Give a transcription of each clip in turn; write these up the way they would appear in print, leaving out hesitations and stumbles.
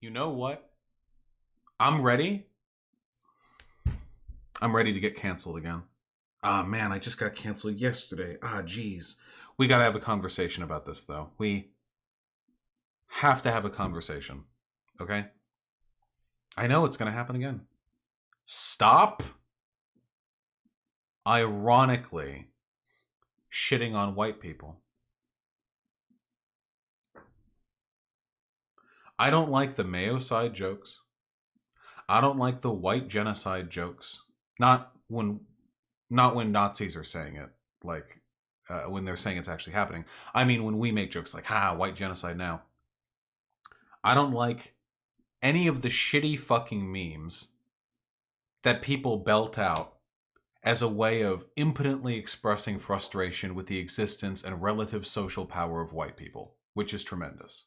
You know what? I'm ready. I'm ready to get canceled again. Ah, man, I just got canceled yesterday. Ah, jeez. We gotta have a conversation about this, though. We have to have a conversation. Okay? I know it's gonna happen again. Stop, ironically, shitting on white people. I don't like the Mayocide jokes. I don't like the white genocide jokes. Not when Nazis are saying it, like when they're saying it's actually happening. I mean, when we make jokes like, "Ha, white genocide now." I don't like any of the shitty fucking memes that people belt out as a way of impotently expressing frustration with the existence and relative social power of white people, which is tremendous.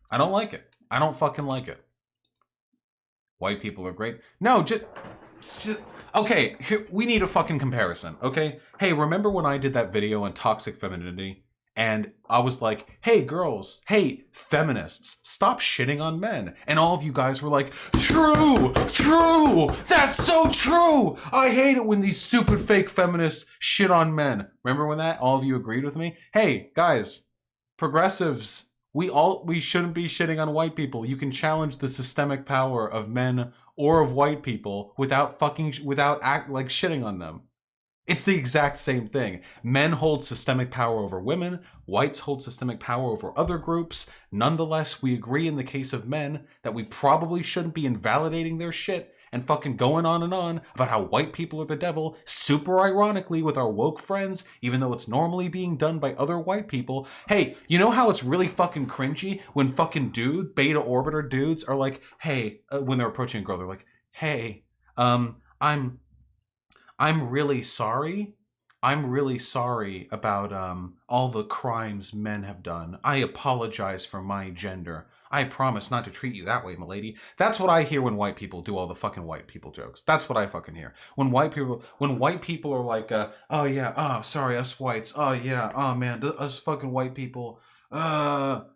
I don't like it. I don't fucking like it. White people are great. No, just okay, we need a fucking comparison, okay? Hey, remember when I did that video on toxic femininity? And I was like, hey, girls, hey, feminists, stop shitting on men. And all of you guys were like, true, that's so true. I hate it when these stupid fake feminists shit on men. Remember when all of you agreed with me? Hey, guys, progressives, we shouldn't be shitting on white people. You can challenge the systemic power of men or of white people without shitting on them. It's the exact same thing. Men hold systemic power over women. Whites hold systemic power over other groups. Nonetheless, we agree in the case of men that we probably shouldn't be invalidating their shit and fucking going on and on about how white people are the devil, super ironically with our woke friends, even though it's normally being done by other white people. Hey, you know how it's really fucking cringy when fucking beta orbiter dudes are like, hey, when they're approaching a girl, they're like, hey, I'm really sorry. I'm really sorry about all the crimes men have done. I apologize for my gender. I promise not to treat you that way, milady. That's what I hear when white people do all the fucking white people jokes. That's what I fucking hear. When white people are like, oh yeah, oh sorry, us whites. Oh yeah, oh man, us fucking white people. Oh,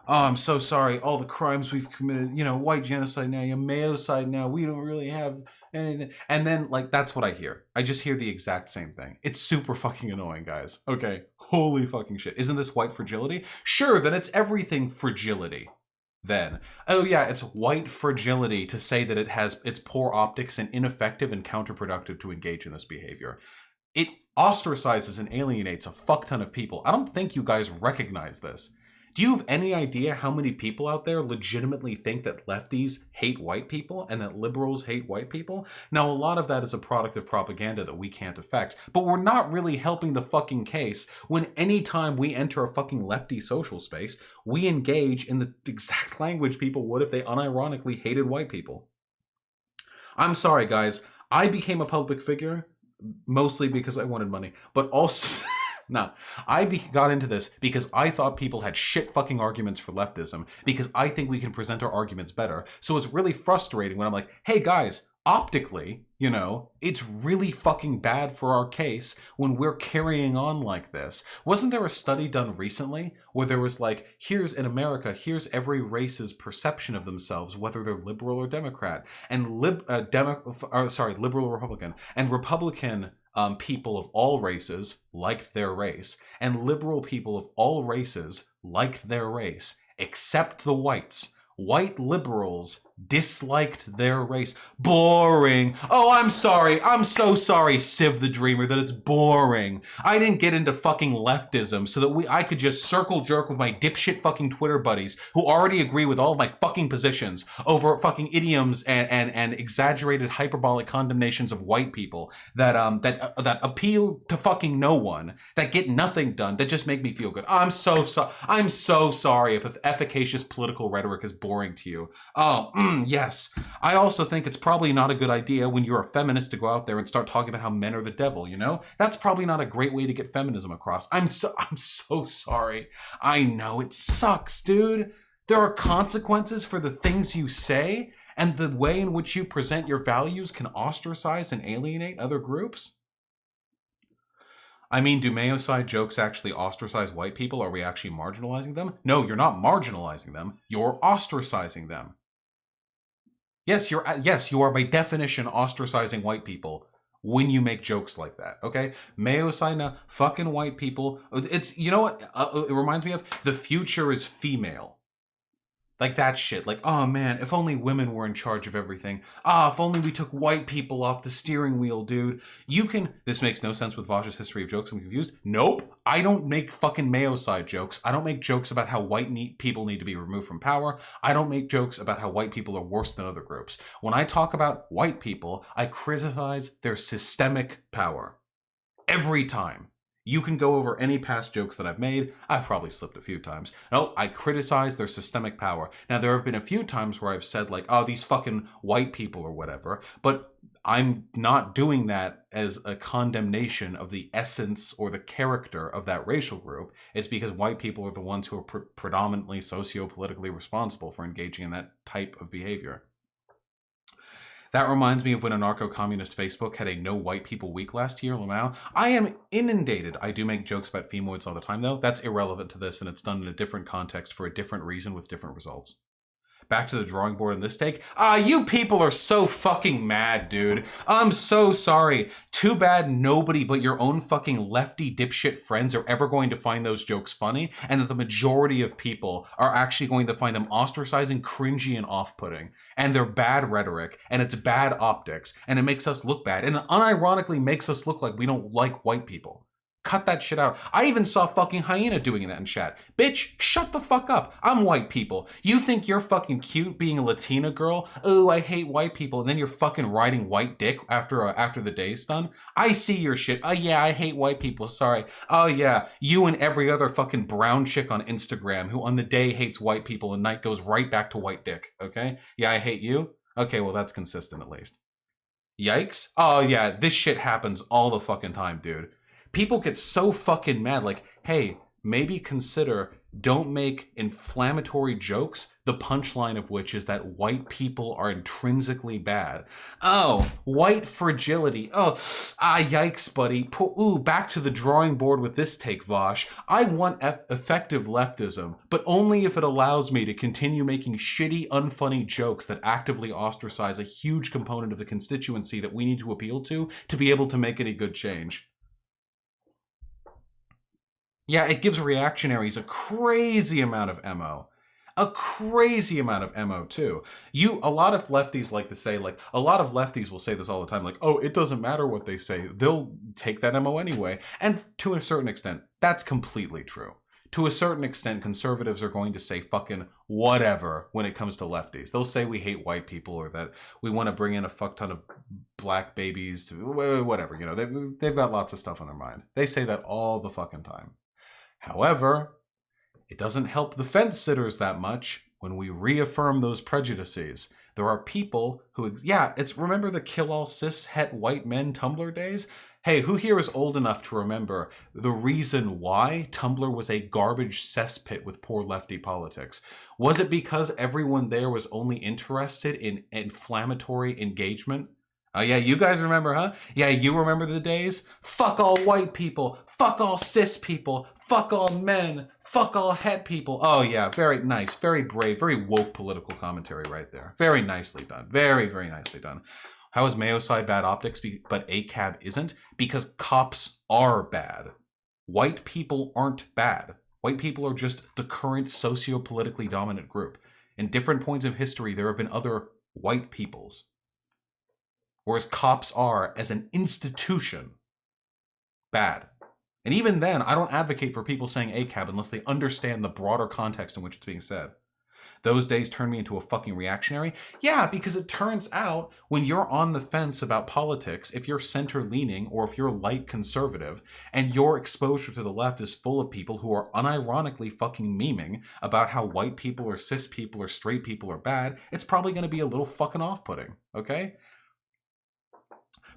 I'm so sorry. All the crimes we've committed, white genocide now, Mayocide now. We don't really have anything. And then, that's what I hear. I just hear the exact same thing. It's super fucking annoying, guys. Okay, holy fucking shit. Isn't this white fragility? Sure, then it's everything fragility. Then, oh yeah, it's white fragility to say that it's poor optics and ineffective and counterproductive to engage in this behavior. It ostracizes and alienates a fuck ton of people. I don't think you guys recognize this. Do you have any idea how many people out there legitimately think that lefties hate white people and that liberals hate white people? Now, a lot of that is a product of propaganda that we can't affect, but we're not really helping the fucking case when anytime we enter a fucking lefty social space, we engage in the exact language people would if they unironically hated white people. I'm sorry, guys. I became a public figure mostly because I wanted money, but also... No, I got into this because I thought people had shit fucking arguments for leftism because I think we can present our arguments better. So it's really frustrating when I'm like, hey guys, optically, it's really fucking bad for our case when we're carrying on like this. Wasn't there a study done recently where there was here's in America, here's every race's perception of themselves, whether they're liberal or Democrat, and liberal or Republican, and Republican people of all races liked their race, and liberal people of all races liked their race, except the whites. White liberals disliked their race. Boring. Oh, I'm sorry. I'm so sorry, Civ the Dreamer, that it's boring. I didn't get into fucking leftism so that I could just circle jerk with my dipshit fucking Twitter buddies who already agree with all of my fucking positions over fucking idioms and exaggerated hyperbolic condemnations of white people that appeal to fucking no one, that get nothing done, that just make me feel good. I'm so sorry if efficacious political rhetoric is boring to you. Oh, yes. I also think it's probably not a good idea when you're a feminist to go out there and start talking about how men are the devil, That's probably not a great way to get feminism across. I'm so sorry. I know it sucks, dude. There are consequences for the things you say, and the way in which you present your values can ostracize and alienate other groups. I mean, do Mayocide jokes actually ostracize white people? Are we actually marginalizing them? No, you're not marginalizing them. You're ostracizing them. Yes, you are by definition ostracizing white people when you make jokes like that. Okay, Mayocide, fucking white people. It's, you know what? It reminds me of the future is female. Like that shit. Like, oh man, if only women were in charge of everything. Ah, if only we took white people off the steering wheel, dude. You can. This makes no sense with Vosh's history of jokes. I'm confused. Nope. I don't make fucking Mayocide jokes. I don't make jokes about how people need to be removed from power. I don't make jokes about how white people are worse than other groups. When I talk about white people, I criticize their systemic power. Every time. You can go over any past jokes that I've made. I've probably slipped a few times. No, I criticize their systemic power. Now, there have been a few times where I've said, like, oh, these fucking white people or whatever, but I'm not doing that as a condemnation of the essence or the character of that racial group. It's because white people are the ones who are predominantly socio-politically responsible for engaging in that type of behavior. That reminds me of when anarcho-communist Facebook had a no white people week last year, Lamau. I am inundated. I do make jokes about femoids all the time, though. That's irrelevant to this, and it's done in a different context for a different reason with different results. Back to the drawing board in this take. You people are so fucking mad, dude. I'm so sorry. Too bad nobody but your own fucking lefty dipshit friends are ever going to find those jokes funny, and that the majority of people are actually going to find them ostracizing, cringy, and off-putting. And they're bad rhetoric, and it's bad optics, and it makes us look bad, and it unironically makes us look like we don't like white people. Cut that shit out. I even saw fucking Hyena doing that in chat. Bitch, shut the fuck up. I'm white people. You think you're fucking cute being a Latina girl? Oh, I hate white people. And then you're fucking riding white dick after the day's done? I see your shit. Oh yeah, I hate white people. Sorry. Oh yeah, you and every other fucking brown chick on Instagram who on the day hates white people and night goes right back to white dick. Okay? Yeah, I hate you? Okay, well that's consistent at least. Yikes. Oh yeah, this shit happens all the fucking time, dude. People get so fucking mad, like, hey, maybe consider don't make inflammatory jokes, the punchline of which is that white people are intrinsically bad. Oh, white fragility. Oh, yikes, buddy. Ooh, back to the drawing board with this take, Vosh. I want effective leftism, but only if it allows me to continue making shitty, unfunny jokes that actively ostracize a huge component of the constituency that we need to appeal to be able to make any good change. Yeah, it gives reactionaries a crazy amount of MO. A crazy amount of MO, too. A lot of lefties like to say, like, a lot of lefties will say this all the time, like, oh, it doesn't matter what they say. They'll take that MO anyway. And to a certain extent, that's completely true. To a certain extent, conservatives are going to say fucking whatever when it comes to lefties. They'll say we hate white people or that we want to bring in a fuck ton of black babies to whatever, you know. They've got lots of stuff on their mind. They say that all the fucking time. However, it doesn't help the fence sitters that much when we reaffirm those prejudices. There are people who, remember the kill all cis het white men Tumblr days? Hey, who here is old enough to remember the reason why Tumblr was a garbage cesspit with poor lefty politics? Was it because everyone there was only interested in inflammatory engagement? Oh yeah, you guys remember, huh? Yeah, you remember the days? Fuck all white people, fuck all cis people, fuck all men, fuck all het people. Oh yeah, very nice, very brave, very woke political commentary right there. Very nicely done. Very, very nicely done. How is Mayocide bad optics, but ACAB isn't? Because cops are bad. White people aren't bad. White people are just the current socio-politically dominant group. In different points of history, there have been other white peoples. Whereas cops are, as an institution, bad. And even then, I don't advocate for people saying ACAB unless they understand the broader context in which it's being said. Those days turned me into a fucking reactionary? Yeah, because it turns out when you're on the fence about politics, if you're center-leaning or if you're light conservative, and your exposure to the left is full of people who are unironically fucking memeing about how white people or cis people or straight people are bad, it's probably going to be a little fucking off-putting, okay?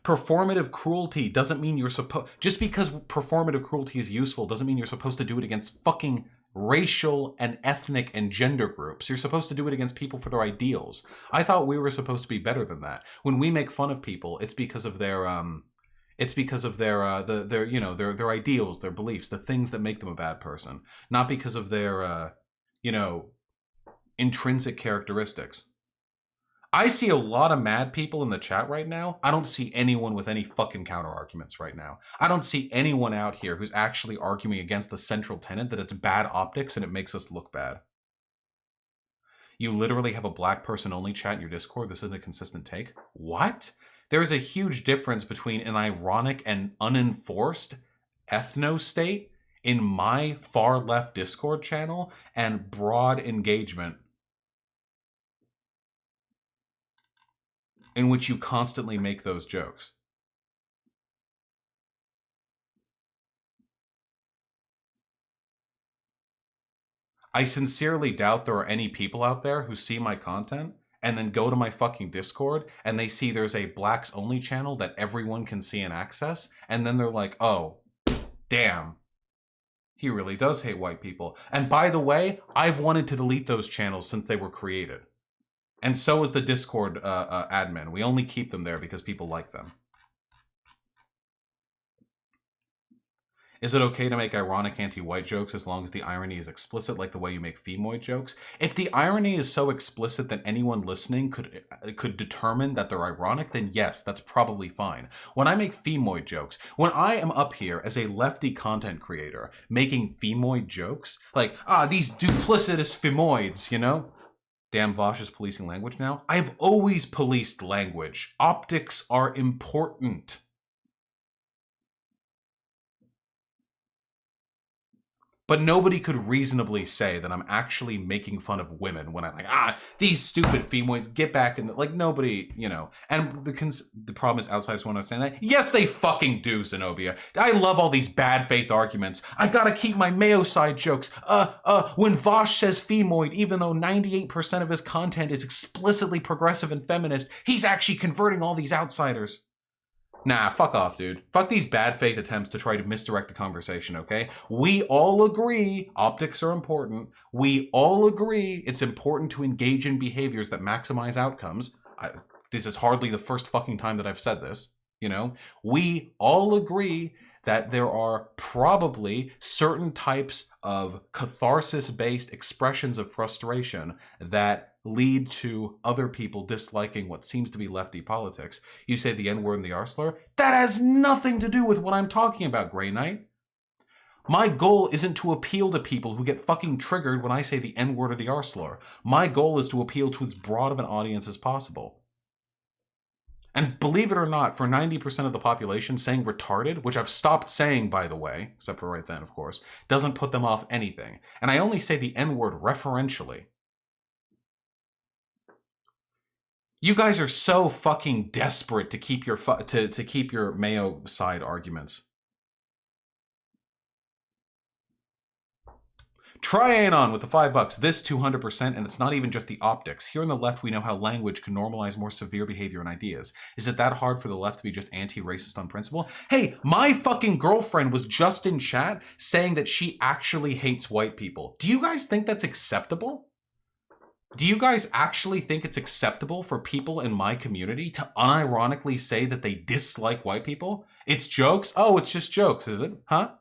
Performative cruelty doesn't mean you're supposed... Just because performative cruelty is useful doesn't mean you're supposed to do it against fucking racial and ethnic and gender groups. You're supposed to do it against people for their ideals. I thought we were supposed to be better than that. When we make fun of people, it's because of their It's because of their you know, their ideals, their beliefs, the things that make them a bad person, not because of their you know, intrinsic characteristics. I see a lot of mad people in the chat right now. I don't see anyone with any fucking counter arguments right now. I don't see anyone out here who's actually arguing against the central tenet that it's bad optics and it makes us look bad. You literally have a black person only chat in your Discord. This isn't a consistent take. What? There's a huge difference between an ironic and unenforced ethno state in my far left Discord channel and broad engagement in which you constantly make those jokes. I sincerely doubt there are any people out there who see my content and then go to my fucking Discord and they see there's a blacks only channel that everyone can see and access, and then they're like, oh, damn, he really does hate white people. And by the way, I've wanted to delete those channels since they were created. And so is the Discord admin. We only keep them there because people like them. Is it okay to make ironic anti-white jokes as long as the irony is explicit, like the way you make femoid jokes? If the irony is so explicit that anyone listening could determine that they're ironic, then yes, that's probably fine. When I make femoid jokes, when I am up here as a lefty content creator making femoid jokes, like, these duplicitous femoids, you know? Damn, Vosh is policing language now. I've always policed language. Optics are important. But nobody could reasonably say that I'm actually making fun of women when I'm like, these stupid femoids, get back in the, like, nobody, you know. And the problem is outsiders won't understand that. Yes, they fucking do, Zenobia. I love all these bad faith arguments. I gotta keep my Mayocide jokes. When Vosh says femoid, even though 98% of his content is explicitly progressive and feminist, he's actually converting all these outsiders. Nah, fuck off, dude. Fuck these bad faith attempts to try to misdirect the conversation, okay? We all agree optics are important. We all agree it's important to engage in behaviors that maximize outcomes. This is hardly the first fucking time that I've said this, you know? We all agree that there are probably certain types of catharsis-based expressions of frustration that lead to other people disliking what seems to be lefty politics. You say the N-word and the R-slur? That has nothing to do with what I'm talking about, Grey Knight. My goal isn't to appeal to people who get fucking triggered when I say the N-word or the R-slur. My goal is to appeal to as broad of an audience as possible. And believe it or not, for 90% of the population, saying retarded, which I've stopped saying, by the way, except for right then, of course, doesn't put them off anything. And I only say the N-word referentially. You guys are so fucking desperate to keep your to keep your Mayocide arguments. Try Anon with the $5. This 200%, and it's not even just the optics. Here on the left, we know how language can normalize more severe behavior and ideas. Is it that hard for the left to be just anti-racist on principle? Hey, my fucking girlfriend was just in chat saying that she actually hates white people. Do you guys think that's acceptable? Do you guys actually think it's acceptable for people in my community to unironically say that they dislike white people? It's jokes? Oh, it's just jokes, is it? Huh?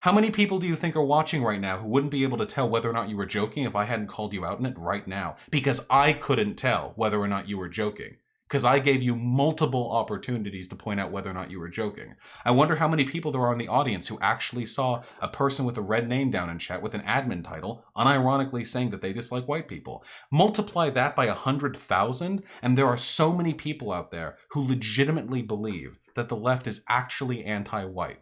How many people do you think are watching right now who wouldn't be able to tell whether or not you were joking if I hadn't called you out in it right now? Because I couldn't tell whether or not you were joking. Because I gave you multiple opportunities to point out whether or not you were joking. I wonder how many people there are in the audience who actually saw a person with a red name down in chat with an admin title unironically saying that they dislike white people. Multiply that by 100,000 and there are so many people out there who legitimately believe that the left is actually anti-white.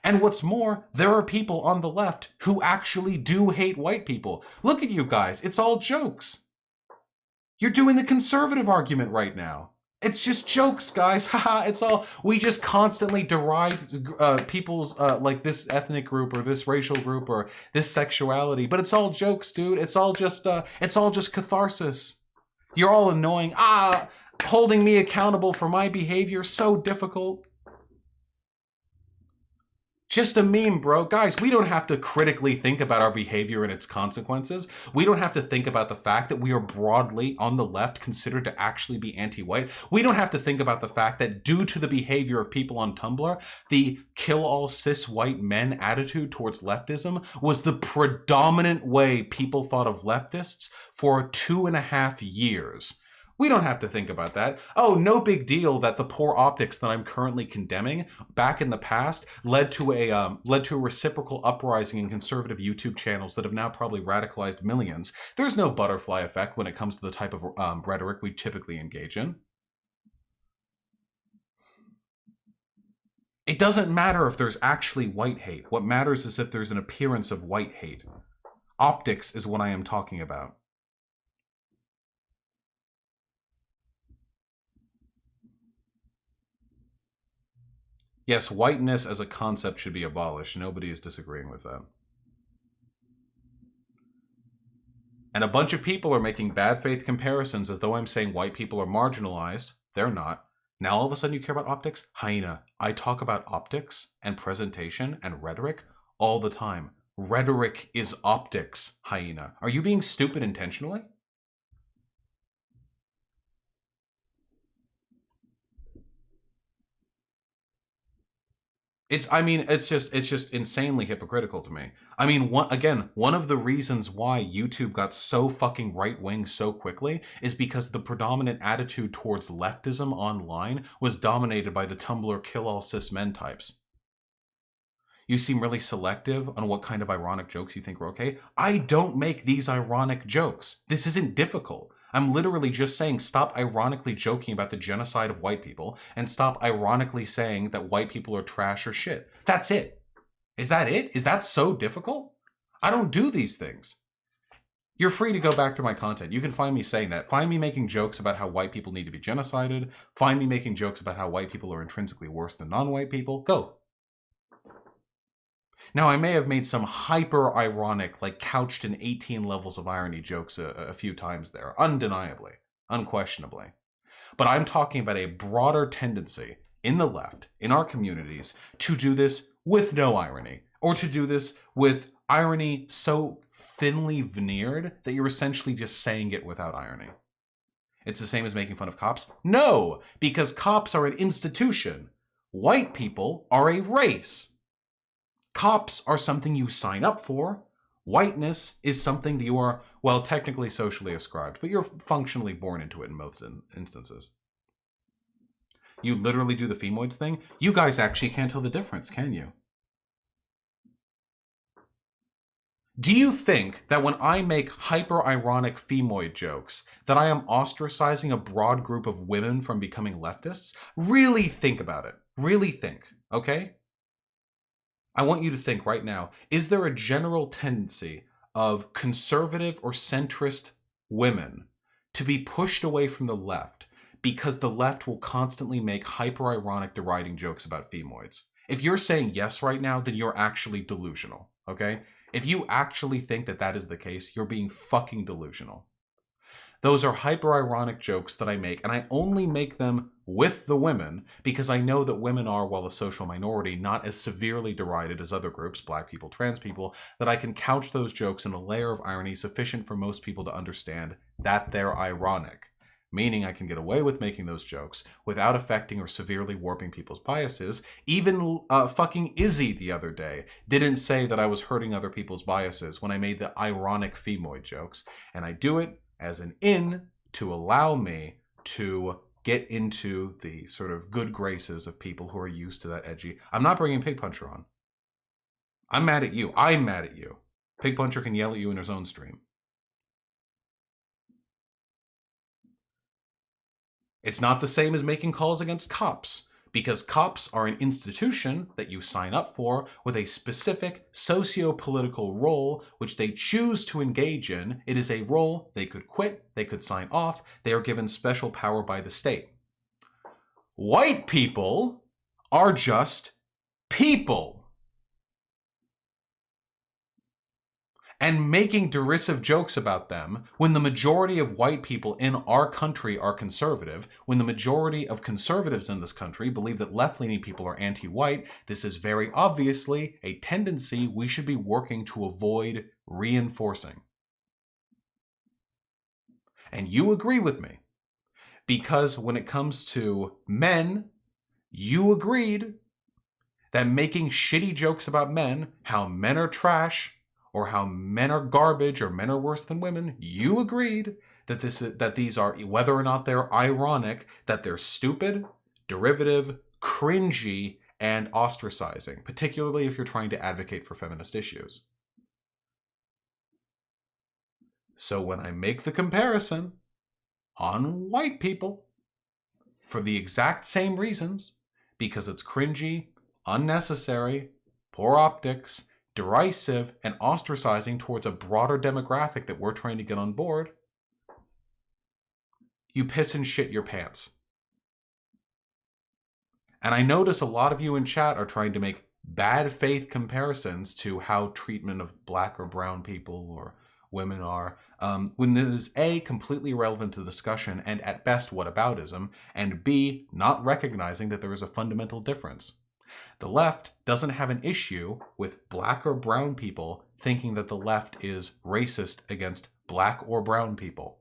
And what's more, there are people on the left who actually do hate white people. Look at you guys, it's all jokes. You're doing the conservative argument right now. It's just jokes, guys. Haha, it's all, we just constantly deride people's, like this ethnic group or this racial group or this sexuality. But it's all jokes, dude. It's all just catharsis. You're all annoying. Holding me accountable for my behavior, so difficult. Just a meme, bro. Guys, we don't have to critically think about our behavior and its consequences. We don't have to think about the fact that we are broadly on the left considered to actually be anti-white. We don't have to think about the fact that due to the behavior of people on Tumblr, the kill all cis white men attitude towards leftism was the predominant way people thought of leftists for 2.5 years. We don't have to think about that. Oh, no big deal that the poor optics that I'm currently condemning back in the past led to a reciprocal uprising in conservative YouTube channels that have now probably radicalized millions. There's no butterfly effect when it comes to the type of rhetoric we typically engage in. It doesn't matter if there's actually white hate. What matters is if there's an appearance of white hate. Optics is what I am talking about. Yes, whiteness as a concept should be abolished. Nobody is disagreeing with that. And a bunch of people are making bad faith comparisons as though I'm saying white people are marginalized. They're not. Now all of a sudden you care about optics? Hyena, I talk about optics and presentation and rhetoric all the time. Rhetoric is optics, hyena. Are you being stupid intentionally? It's just insanely hypocritical to me. I mean, one of the reasons why YouTube got so fucking right-wing so quickly is because the predominant attitude towards leftism online was dominated by the Tumblr kill all cis men types. You seem really selective on what kind of ironic jokes you think are okay. I don't make these ironic jokes. This isn't difficult. I'm literally just saying stop ironically joking about the genocide of white people and stop ironically saying that white people are trash or shit. That's it. Is that it? Is that so difficult? I don't do these things. You're free to go back to my content. You can find me saying that. Find me making jokes about how white people need to be genocided. Find me making jokes about how white people are intrinsically worse than non-white people. Go. Now, I may have made some hyper-ironic, like couched in 18 levels of irony jokes a few times there, undeniably, unquestionably. But I'm talking about a broader tendency in the left, in our communities, to do this with no irony, or to do this with irony so thinly veneered that you're essentially just saying it without irony. It's the same as making fun of cops? No, because cops are an institution. White people are a race. Cops are something you sign up for. Whiteness is something that you are, well, technically socially ascribed, but you're functionally born into it in most instances. You literally do the femoids thing? You guys actually can't tell the difference, can you? Do you think that when I make hyper-ironic femoid jokes that I am ostracizing a broad group of women from becoming leftists? Really think about it. Really think, okay? I want you to think right now, is there a general tendency of conservative or centrist women to be pushed away from the left because the left will constantly make hyper-ironic deriding jokes about femoids? If you're saying yes right now, then you're actually delusional, okay? If you actually think that that is the case, you're being fucking delusional. Those are hyper-ironic jokes that I make, and I only make them with the women because I know that women are, while a social minority, not as severely derided as other groups, black people, trans people, that I can couch those jokes in a layer of irony sufficient for most people to understand that they're ironic. Meaning I can get away with making those jokes without affecting or severely warping people's biases. Even fucking Izzy the other day didn't say that I was hurting other people's biases when I made the ironic femoid jokes, and I do it as an in to allow me to get into the sort of good graces of people who are used to that edgy. I'm not bringing Pig Puncher on. I'm mad at you. I'm mad at you. Pig Puncher can yell at you in his own stream. It's not the same as making calls against cops, because cops are an institution that you sign up for with a specific socio-political role which they choose to engage in. It is a role they could quit, they could sign off, they are given special power by the state. White people are just people. and making derisive jokes about them when the majority of white people in our country are conservative, when the majority of conservatives in this country believe that left-leaning people are anti-white, this is very obviously a tendency we should be working to avoid reinforcing. And you agree with me, because when it comes to men, you agreed that making shitty jokes about men, how men are trash, or how men are garbage, or men are worse than women, you agreed that these are, whether or not they're ironic, that they're stupid, derivative, cringy, and ostracizing, particularly if you're trying to advocate for feminist issues. So when I make the comparison on white people, for the exact same reasons, because it's cringy, unnecessary, poor optics, derisive, and ostracizing towards a broader demographic that we're trying to get on board, you piss and shit your pants. And I notice a lot of you in chat are trying to make bad faith comparisons to how treatment of black or brown people or women are, when this is A, completely irrelevant to the discussion, and at best whataboutism, and B, not recognizing that there is a fundamental difference. The left doesn't have an issue with black or brown people thinking that the left is racist against black or brown people.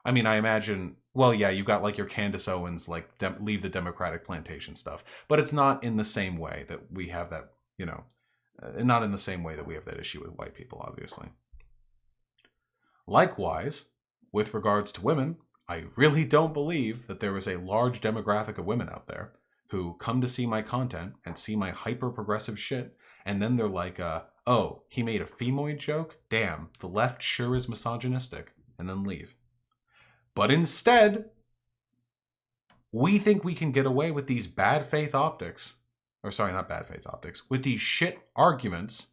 I mean, I imagine, well, yeah, you've got like your Candace Owens, like leave the Democratic plantation stuff, but it's not in the same way that we have that, you know, not in the same way that we have that issue with white people, obviously. Likewise, with regards to women, I really don't believe that there is a large demographic of women out there who come to see my content and see my hyper-progressive shit, and then they're like, oh, he made a femoid joke? Damn, the left sure is misogynistic, and then leave. But instead, we think we can get away with these bad faith optics, or sorry, not bad faith optics, with these shit arguments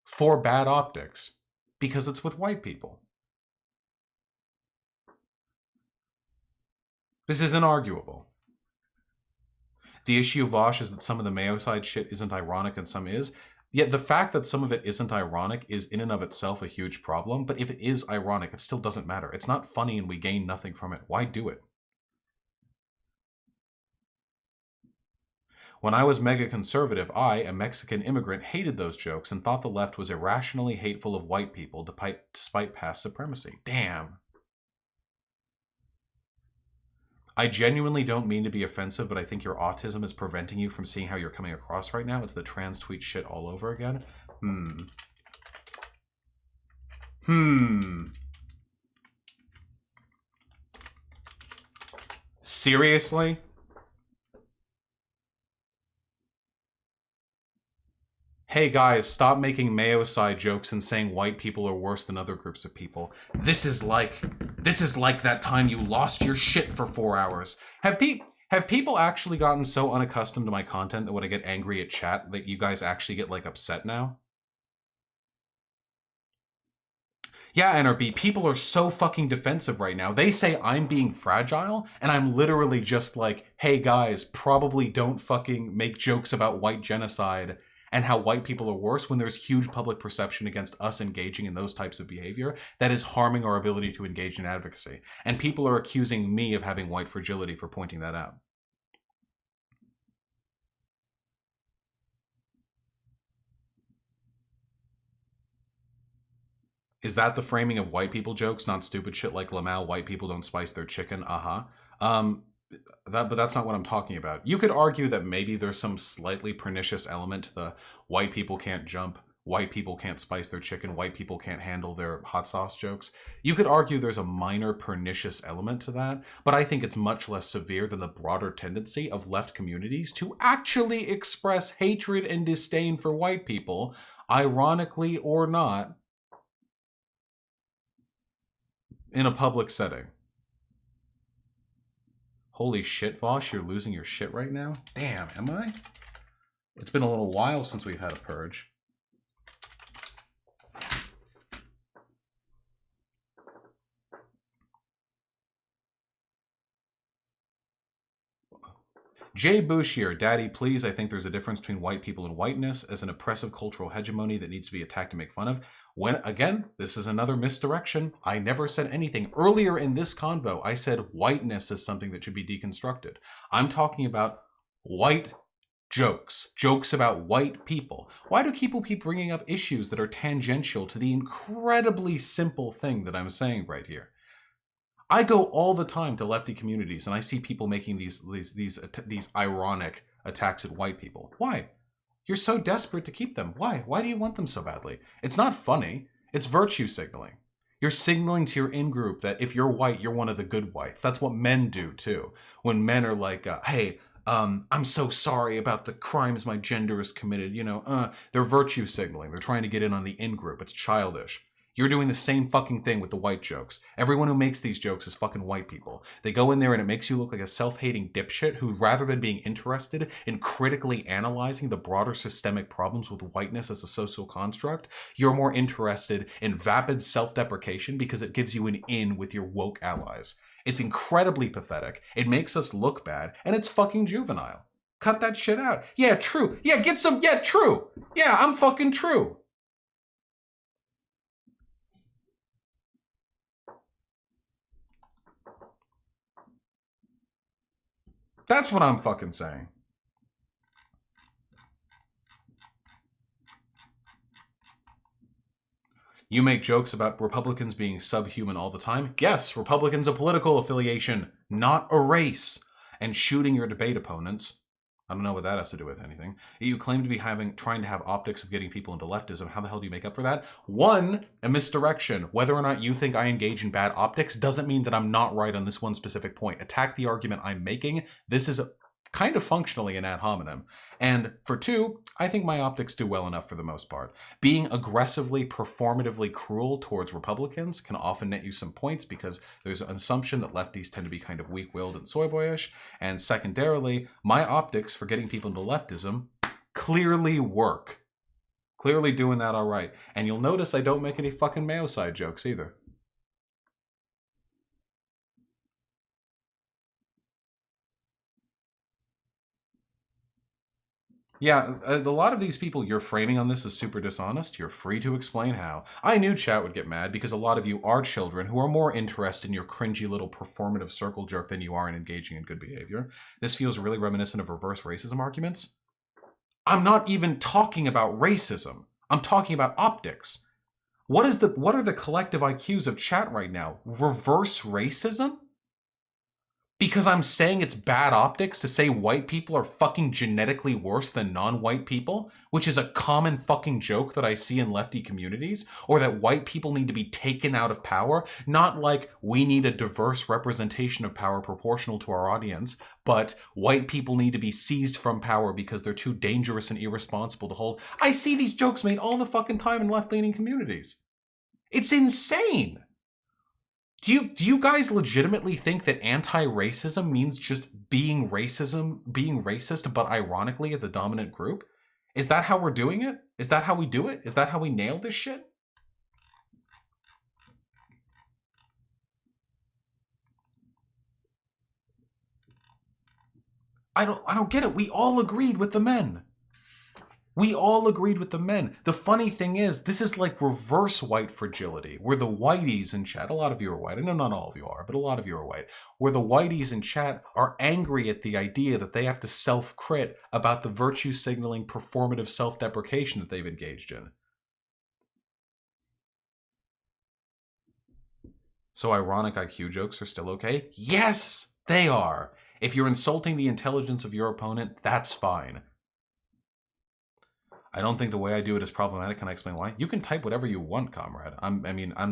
for bad optics, because it's with white people. This is inarguable. The issue, Vosh, is that some of the Mayocide shit isn't ironic and some is. Yet the fact that some of it isn't ironic is in and of itself a huge problem, but if it is ironic, it still doesn't matter. It's not funny and we gain nothing from it. Why do it? When I was mega conservative, I, a Mexican immigrant, hated those jokes and thought the left was irrationally hateful of white people despite past supremacy. Damn. I genuinely don't mean to be offensive, but I think your autism is preventing you from seeing how you're coming across right now. It's the trans tweet shit all over again. Seriously? Hey guys, stop making Mayocide jokes and saying white people are worse than other groups of people. This is like that time you lost your shit for 4 hours. Have people actually gotten so unaccustomed to my content that when I get angry at chat that you guys actually get like upset now? Yeah, NRB, people are so fucking defensive right now. They say I'm being fragile, and I'm literally just like, hey guys, probably don't fucking make jokes about white genocide and how white people are worse when there's huge public perception against us engaging in those types of behavior that is harming our ability to engage in advocacy. And people are accusing me of having white fragility for pointing that out. Is that the framing of white people jokes, not stupid shit like Lamau, white people don't spice their chicken, but that's not what I'm talking about. You could argue that maybe there's some slightly pernicious element to the white people can't jump, white people can't spice their chicken, white people can't handle their hot sauce jokes. You could argue there's a minor pernicious element to that, but I think it's much less severe than the broader tendency of left communities to actually express hatred and disdain for white people, ironically or not, in a public setting. Holy shit, Vosh, you're losing your shit right now? Damn, am I? It's been a little while since we've had a purge. Jay Bouchier, Daddy, please. I think there's a difference between white people and whiteness as an oppressive cultural hegemony that needs to be attacked and make fun of. When, again, this is another misdirection. I never said anything. Earlier in this convo, I said whiteness is something that should be deconstructed. I'm talking about white jokes about white people. Why do people keep bringing up issues that are tangential to the incredibly simple thing that I'm saying right here? I go all the time to lefty communities and I see people making these ironic attacks at white people. Why? You're so desperate to keep them. Why? Why do you want them so badly? It's not funny. It's virtue signaling. You're signaling to your in-group that if you're white, you're one of the good whites. That's what men do too. When men are like, hey, I'm so sorry about the crimes my gender has committed. They're virtue signaling. They're trying to get in on the in-group. It's childish. You're doing the same fucking thing with the white jokes. Everyone who makes these jokes is fucking white people. They go in there and it makes you look like a self-hating dipshit who, rather than being interested in critically analyzing the broader systemic problems with whiteness as a social construct, you're more interested in vapid self-deprecation because it gives you an in with your woke allies. It's incredibly pathetic. It makes us look bad, and it's fucking juvenile. Cut that shit out. Yeah, true. Yeah, get some. Yeah, true. Yeah, I'm fucking true. That's what I'm fucking saying. You make jokes about Republicans being subhuman all the time. Yes, Republicans a political affiliation, not a race. And shooting your debate opponents. I don't know what that has to do with anything. You claim to be trying to have optics of getting people into leftism. How the hell do you make up for that? One, a misdirection. Whether or not you think I engage in bad optics doesn't mean that I'm not right on this one specific point. Attack the argument I'm making. This is kind of functionally an ad hominem. And for two, I think my optics do well enough for the most part. Being aggressively, performatively cruel towards Republicans can often net you some points because there's an assumption that lefties tend to be kind of weak-willed and soy-boyish. And secondarily, my optics for getting people into leftism clearly work. Clearly doing that all right. And you'll notice I don't make any fucking Mayocide jokes either. Yeah, a lot of these people you're framing on this as super dishonest. You're free to explain how. I knew chat would get mad because a lot of you are children who are more interested in your cringy little performative circle jerk than you are in engaging in good behavior. This feels really reminiscent of reverse racism arguments. I'm not even talking about racism. I'm talking about optics. What are the collective IQs of chat right now? Reverse racism? Because I'm saying it's bad optics to say white people are fucking genetically worse than non-white people, which is a common fucking joke that I see in lefty communities, or that white people need to be taken out of power, not like we need a diverse representation of power proportional to our audience, but white people need to be seized from power because they're too dangerous and irresponsible to hold. I see these jokes made all the fucking time in left-leaning communities. It's insane. Do you guys legitimately think that anti-racism means just being racist, but ironically as the dominant group? Is that how we're doing it? Is that how we do it? Is that how we nail this shit? I don't get it. We all agreed with the men. We all agreed with the men. The funny thing is, this is like reverse white fragility, where the whiteys in chat, a lot of you are white, I know not all of you are, but a lot of you are white, where the whiteys in chat are angry at the idea that they have to self-crit about the virtue signaling performative self-deprecation that they've engaged in. So ironic IQ jokes are still okay? Yes, they are. If you're insulting the intelligence of your opponent, that's fine. I don't think the way I do it is problematic. Can I explain why? You can type whatever you want, comrade. I'm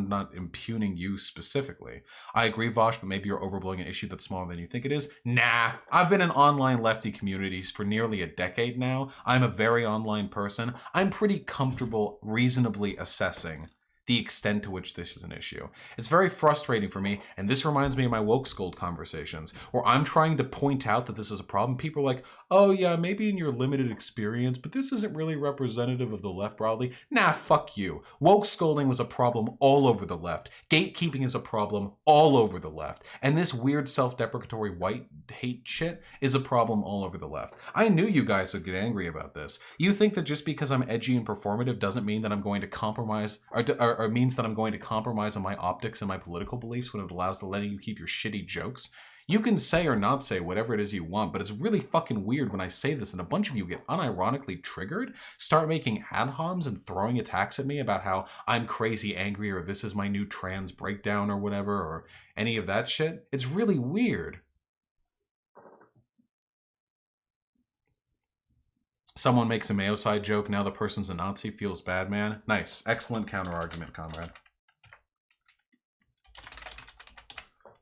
not impugning you specifically. I agree, Vosh, but maybe you're overblowing an issue that's smaller than you think it is. Nah, I've been in online lefty communities for nearly a decade now. I'm a very online person. I'm pretty comfortable reasonably assessing the extent to which this is an issue. It's very frustrating for me, and this reminds me of my woke scold conversations, where I'm trying to point out that this is a problem. People are like, oh yeah, maybe in your limited experience, but this isn't really representative of the left broadly. Nah, fuck you. Woke scolding was a problem all over the left. Gatekeeping is a problem all over the left. And this weird self-deprecatory white hate shit is a problem all over the left. I knew you guys would get angry about this. You think that just because I'm edgy and performative doesn't mean that I'm going to compromise, or means that I'm going to compromise on my optics and my political beliefs when it allows to letting you keep your shitty jokes? You can say or not say whatever it is you want, but it's really fucking weird when I say this and a bunch of you get unironically triggered, start making ad homs and throwing attacks at me about how I'm crazy angry or this is my new trans breakdown or whatever or any of that shit. It's really weird. Someone makes a Mayocide joke, now the person's a Nazi, feels bad, man. Nice. Excellent counter-argument, comrade.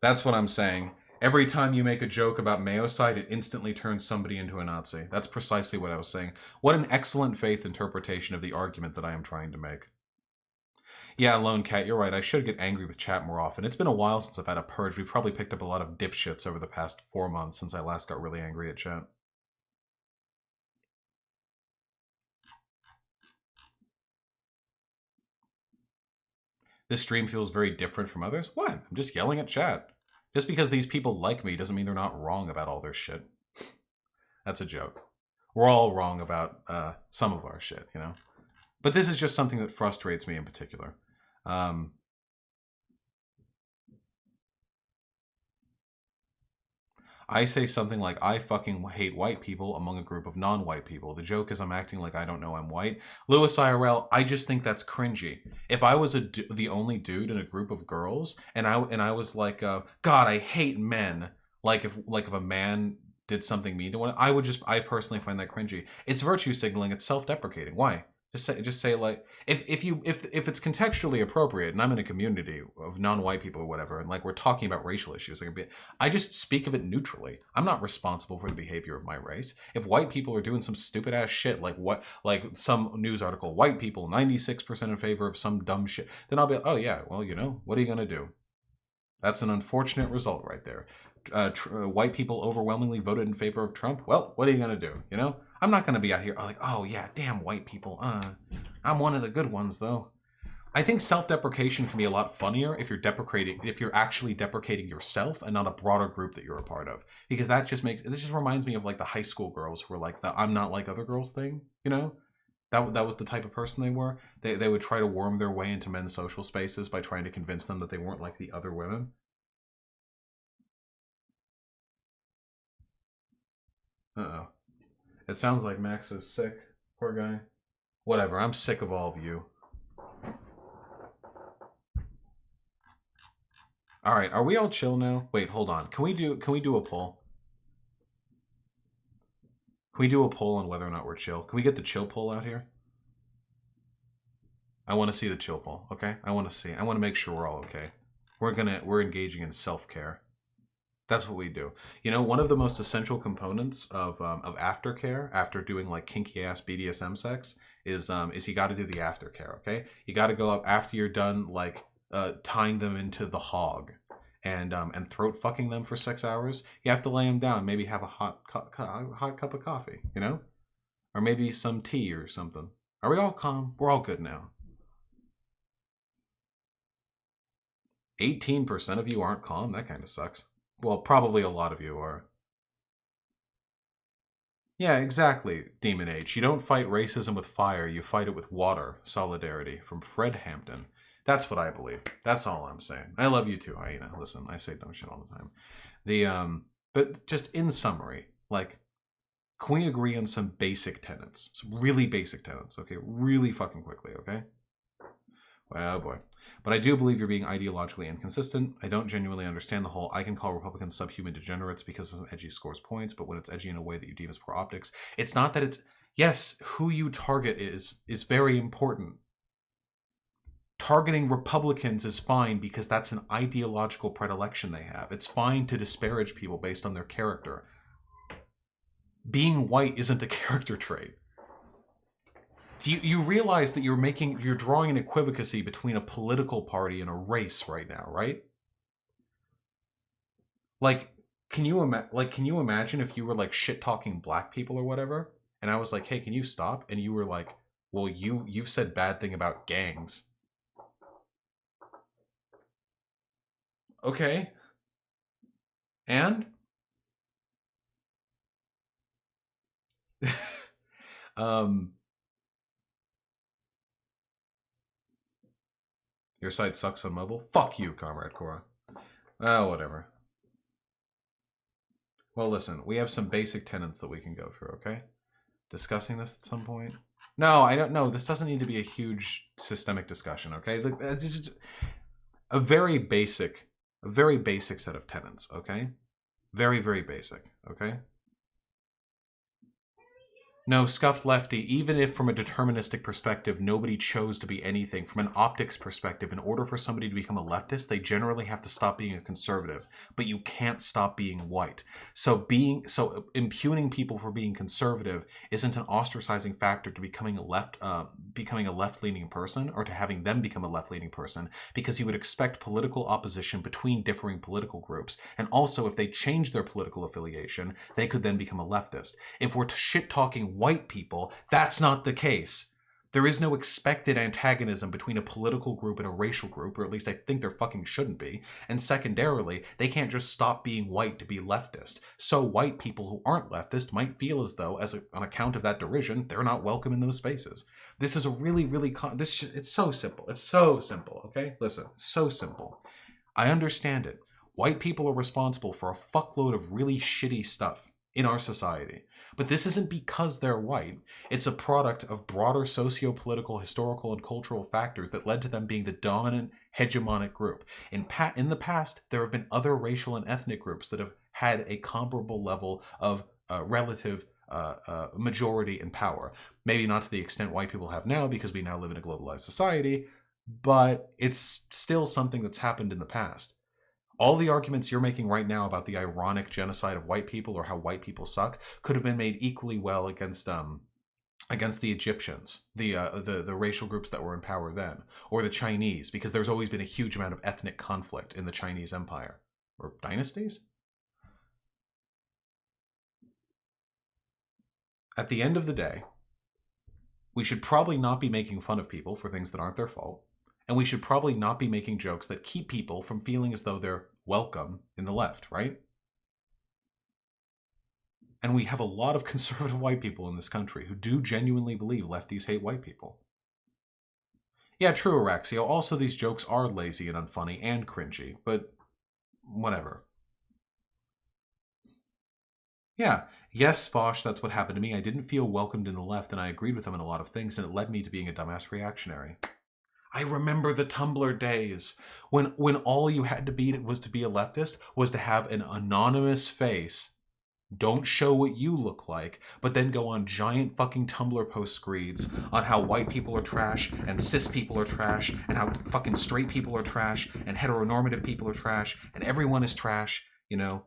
That's what I'm saying. Every time you make a joke about Mayocide, it instantly turns somebody into a Nazi. That's precisely what I was saying. What an excellent faith interpretation of the argument that I am trying to make. Yeah, Lone Cat, you're right. I should get angry with chat more often. It's been a while since I've had a purge. We've probably picked up a lot of dipshits over the past 4 months since I last got really angry at chat. This stream feels very different from others. What? I'm just yelling at chat. Just because these people like me doesn't mean they're not wrong about all their shit. That's a joke. We're all wrong about some of our shit, you know? But this is just something that frustrates me in particular. I say something like, I fucking hate white people among a group of non-white people. The joke is I'm acting like I don't know I'm white. Lewis IRL, I just think that's cringy. If I was the only dude in a group of girls, and I was like, God, I hate men. Like if a man did something mean to one, I personally find that cringy. It's virtue signaling. It's self-deprecating. Why? Just say like if it's contextually appropriate and I'm in a community of non-white people or whatever and like we're talking about racial issues, like I just speak of it neutrally. I'm not responsible for the behavior of my race. If white people are doing some stupid ass shit like some news article, white people 96% in favor of some dumb shit, then I'll be like, oh yeah, well, you know, what are you gonna do? That's an unfortunate result right there. White people overwhelmingly voted in favor of Trump. Well, what are you gonna do? You know, I'm not gonna be out here like, oh yeah, damn white people. I'm one of the good ones though. I think self-deprecation can be a lot funnier if you're actually deprecating yourself and not a broader group that you're a part of. Because this just reminds me of like the high school girls who were like the I'm not like other girls thing. You know, that was the type of person they were. They would try to worm their way into men's social spaces by trying to convince them that they weren't like the other women. Uh-oh. It sounds like Max is sick. Poor guy. Whatever, I'm sick of all of you. Alright, are we all chill now? Wait, hold on. Can we do a poll? Can we do a poll on whether or not we're chill? Can we get the chill poll out here? I want to see the chill poll, okay? I want to make sure we're all okay. We're engaging in self-care. That's what we do. You know, one of the most essential components of aftercare after doing like kinky ass BDSM sex is you got to do the aftercare. Okay, you got to go up after you're done like tying them into the hog and throat fucking them for 6 hours. You have to lay them down, maybe have a hot cup of coffee, you know, or maybe some tea or something. Are we all calm? We're all good now. 18% of you aren't calm. That kind of sucks. Well, probably a lot of you are. Yeah, exactly, Demon H. You don't fight racism with fire, you fight it with water. Solidarity from Fred Hampton. That's what I believe. That's all I'm saying. I love you too, Hyena. Listen, I say dumb shit all the time. But just in summary, like, can we agree on some basic tenets? Some really basic tenets, okay? Really fucking quickly, okay? Oh boy. But I do believe you're being ideologically inconsistent. I don't genuinely understand the whole I can call Republicans subhuman degenerates because of edgy scores points, but when it's edgy in a way that you deem as poor optics, it's not that it's... Yes, who you target is very important. Targeting Republicans is fine because that's an ideological predilection they have. It's fine to disparage people based on their character. Being white isn't a character trait. You realize that you're drawing an equivacy between a political party and a race right now, right? Like, can you imagine if you were like shit talking black people or whatever, and I was like, hey, can you stop? And you were like, well, you've said bad thing about gangs. Okay. And um your site sucks on mobile. Fuck you, Comrade Cora. Oh, whatever. Well, listen, we have some basic tenets that we can go through, okay? Discussing this at some point. No, I don't know. This doesn't need to be a huge systemic discussion, okay? It's just a very basic set of tenets, okay? Very, very basic, okay? No, scuffed lefty, even if from a deterministic perspective, nobody chose to be anything, from an optics perspective, in order for somebody to become a leftist, they generally have to stop being a conservative. But you can't stop being white. So impugning people for being conservative isn't an ostracizing factor to becoming a left-leaning person, or to having them become a left-leaning person, because you would expect political opposition between differing political groups. And also, if they change their political affiliation, they could then become a leftist. If we're shit-talking white people, that's not the case. There is no expected antagonism between a political group and a racial group, or at least I think there fucking shouldn't be. And secondarily, they can't just stop being white to be leftist. So white people who aren't leftist might feel as though, on account of that derision, they're not welcome in those spaces. This is a really, really... it's so simple. It's so simple, okay? Listen, so simple. I understand it. White people are responsible for a fuckload of really shitty stuff in our society. But this isn't because they're white. It's a product of broader socio-political, historical, and cultural factors that led to them being the dominant, hegemonic group. In the past, there have been other racial and ethnic groups that have had a comparable level of relative majority in power. Maybe not to the extent white people have now, because we now live in a globalized society, but it's still something that's happened in the past. All the arguments you're making right now about the ironic genocide of white people or how white people suck could have been made equally well against the Egyptians, the racial groups that were in power then, or the Chinese, because there's always been a huge amount of ethnic conflict in the Chinese Empire or dynasties. At the end of the day, we should probably not be making fun of people for things that aren't their fault. And we should probably not be making jokes that keep people from feeling as though they're welcome in the left, right? And we have a lot of conservative white people in this country who do genuinely believe lefties hate white people. Yeah, true, Araxio. Also, these jokes are lazy and unfunny and cringy, but whatever. Yeah. Yes, Fosh, that's what happened to me. I didn't feel welcomed in the left, and I agreed with them in a lot of things, and it led me to being a dumbass reactionary. I remember the Tumblr days when all you had to be was to be a leftist, was to have an anonymous face, don't show what you look like, but then go on giant fucking Tumblr post screeds on how white people are trash and cis people are trash and how fucking straight people are trash and heteronormative people are trash and everyone is trash, and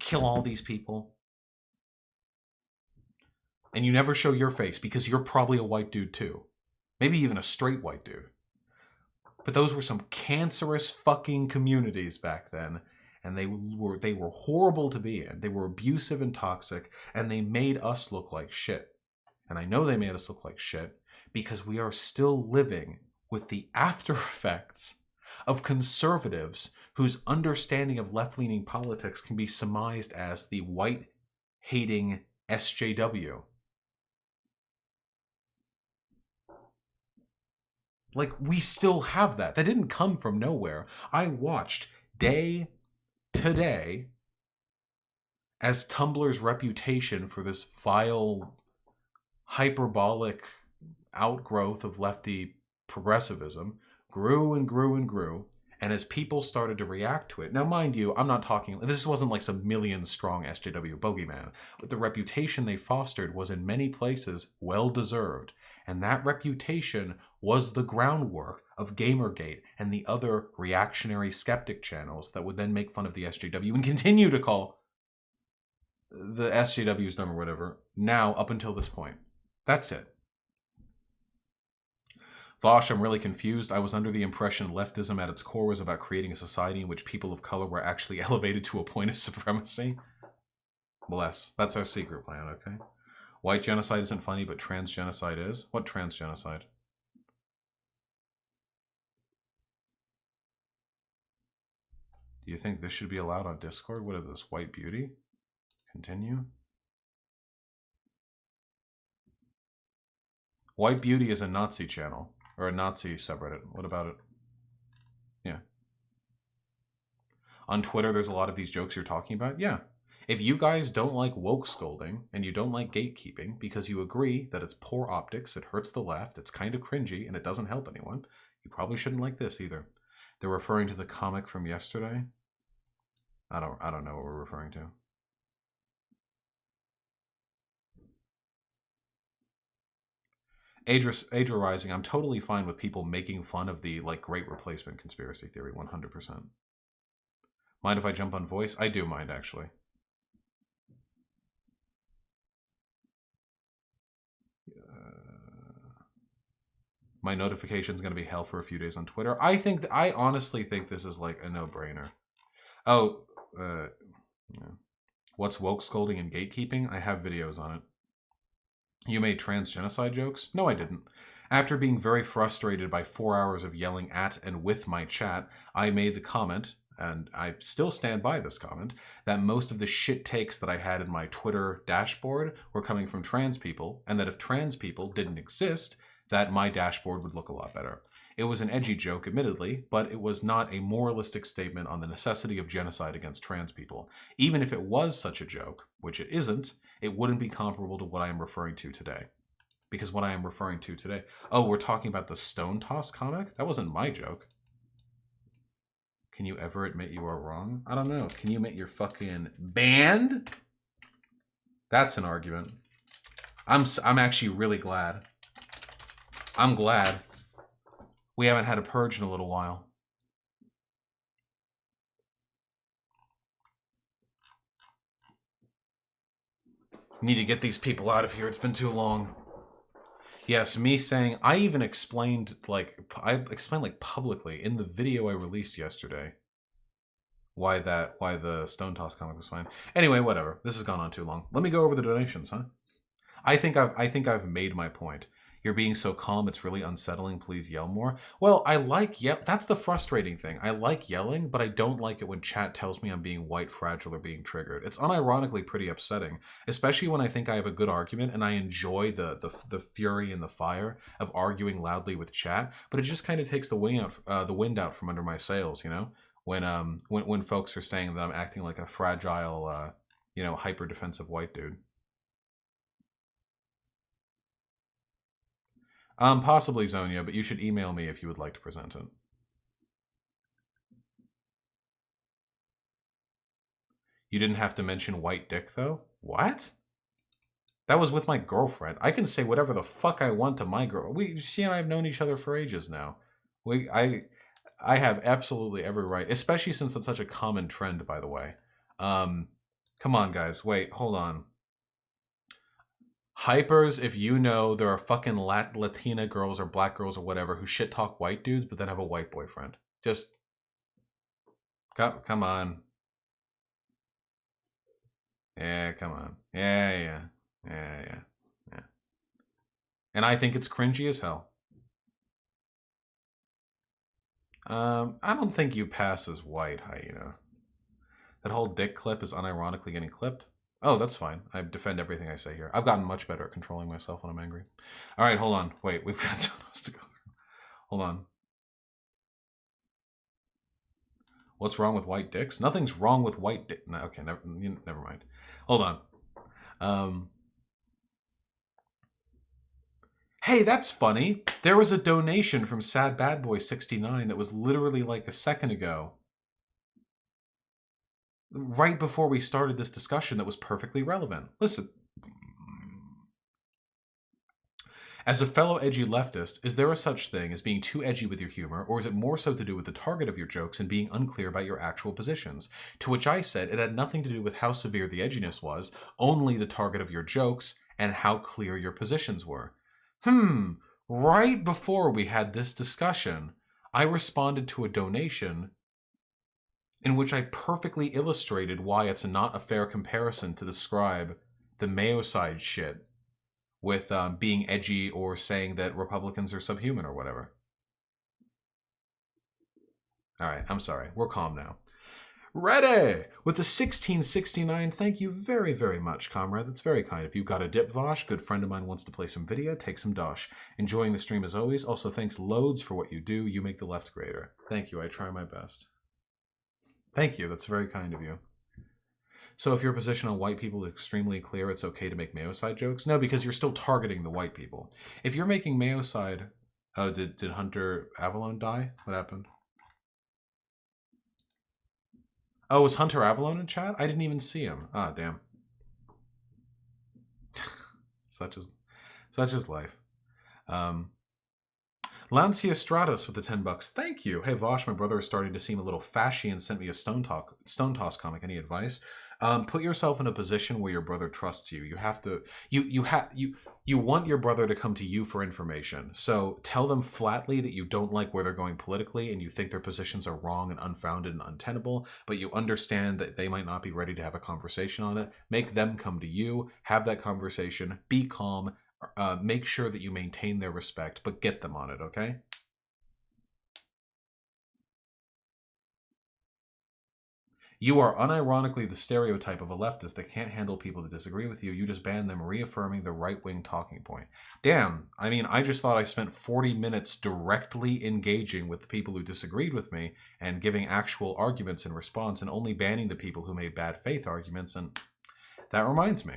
kill all these people. And you never show your face because you're probably a white dude too. Maybe even a straight white dude. But those were some cancerous fucking communities back then, and they were horrible to be in. They were abusive and toxic, and they made us look like shit. And I know they made us look like shit because we are still living with the after effects of conservatives whose understanding of left-leaning politics can be surmised as the white-hating SJW. Like, we still have that. That didn't come from nowhere. I watched day to day as Tumblr's reputation for this vile, hyperbolic outgrowth of lefty progressivism grew and grew and grew. And as people started to react to it, now mind you, I'm not talking, this wasn't like some million-strong SJW bogeyman, but the reputation they fostered was in many places well-deserved. And that reputation was the groundwork of Gamergate and the other reactionary skeptic channels that would then make fun of the SJW and continue to call the SJWs dumb or whatever, now up until this point. That's it. Vosh, I'm really confused. I was under the impression leftism at its core was about creating a society in which people of color were actually elevated to a point of supremacy. Bless. That's our secret plan, okay? White genocide isn't funny, but trans genocide is. What trans genocide? Do you think this should be allowed on Discord? What is this? White beauty? Continue. White beauty is a Nazi channel. Or a Nazi subreddit. What about it? Yeah. On Twitter, there's a lot of these jokes you're talking about. Yeah. If you guys don't like woke scolding and you don't like gatekeeping because you agree that it's poor optics, it hurts the left, it's kind of cringy, and it doesn't help anyone, you probably shouldn't like this either. They're referring to the comic from yesterday. I don't know what we're referring to. Adra Rising, I'm totally fine with people making fun of the like great replacement conspiracy theory, 100%. Mind if I jump on voice? I do mind, actually. My notification's going to be hell for a few days on Twitter. I honestly think this is like a no-brainer. Oh, yeah. What's woke scolding and gatekeeping? I have videos on it. You made trans genocide jokes? No, I didn't. After being very frustrated by 4 hours of yelling at and with my chat, I made the comment, and I still stand by this comment, that most of the shit takes that I had in my Twitter dashboard were coming from trans people, and that if trans people didn't exist, that my dashboard would look a lot better. It was an edgy joke, admittedly, but it was not a moralistic statement on the necessity of genocide against trans people. Even if it was such a joke, which it isn't, it wouldn't be comparable to what I am referring to today. Because what I am referring to today... Oh, we're talking about the Stone Toss comic? That wasn't my joke. Can you ever admit you are wrong? I don't know. Can you admit you're fucking banned? That's an argument. I'm actually really glad. I'm glad. We haven't had a purge in a little while. Need to get these people out of here. It's been too long. Yes, me saying... I even explained, like... publicly in the video I released yesterday why the Stone Toss comic was fine. Anyway, whatever. This has gone on too long. Let me go over the donations, huh? I think I've made my point. You're being so calm, it's really unsettling. Please yell more. Well, I like yell. That's the frustrating thing. I like yelling, but I don't like it when chat tells me I'm being white, fragile, or being triggered. It's unironically pretty upsetting, especially when I think I have a good argument and I enjoy the fury and the fire of arguing loudly with chat. But it just kind of takes the wind out from under my sails, you know. When folks are saying that I'm acting like a fragile, hyper defensive white dude. Possibly Zonia, but you should email me if you would like to present it. You didn't have to mention white dick, though? What? That was with my girlfriend. I can say whatever the fuck I want to my girl. She and I have known each other for ages now. I have absolutely every right, especially since that's such a common trend, by the way. Come on, guys. Wait, hold on. Hypers, if you know there are fucking Latina girls or black girls or whatever who shit talk white dudes but then have a white boyfriend. Just come on. Yeah, come on. Yeah. And I think it's cringy as hell. I don't think you pass as white, hyena. That whole dick clip is unironically getting clipped. Oh, that's fine. I defend everything I say here. I've gotten much better at controlling myself when I'm angry. All right, hold on. Wait, we've got something else to go through. Hold on. What's wrong with white dicks? Nothing's wrong with white dick. No, okay, never mind. Hold on. Hey, that's funny. There was a donation from Sad Bad Boy 69 that was literally like a second ago. Right before we started this discussion that was perfectly relevant. Listen. As a fellow edgy leftist, is there a such thing as being too edgy with your humor, or is it more so to do with the target of your jokes and being unclear about your actual positions? To which I said it had nothing to do with how severe the edginess was, only the target of your jokes and how clear your positions were. right before we had this discussion, I responded to a donation in which I perfectly illustrated why it's not a fair comparison to describe the Mayocide shit with being edgy or saying that Republicans are subhuman or whatever. All right, I'm sorry. We're calm now. Ready! With the 1669, thank you very, very much, comrade. That's very kind. If you've got a dip, Vosh, good friend of mine wants to play some video, take some dosh. Enjoying the stream as always. Also, thanks loads for what you do. You make the left greater. Thank you. I try my best. Thank you. That's very kind of you. So if your position on white people is extremely clear, it's okay to make Mayocide jokes? No, because you're still targeting the white people. If you're making Mayocide... Oh, did Hunter Avalon die? What happened? Oh, was Hunter Avalon in chat? I didn't even see him. Ah, damn. Such is life. Lancia Stratus with the $10. Thank you. Hey Vosh, my brother is starting to seem a little fashy and sent me a Stone Toss comic. Any advice? Put yourself in a position where your brother trusts you. You have to. You want your brother to come to you for information. So tell them flatly that you don't like where they're going politically and you think their positions are wrong and unfounded and untenable, but you understand that they might not be ready to have a conversation on it. Make them come to you. Have that conversation. Be calm. Make sure that you maintain their respect, but get them on it, okay? You are unironically the stereotype of a leftist that can't handle people that disagree with you. You just ban them, reaffirming the right-wing talking point. Damn, I mean, I just thought I spent 40 minutes directly engaging with the people who disagreed with me and giving actual arguments in response and only banning the people who made bad faith arguments, and that reminds me.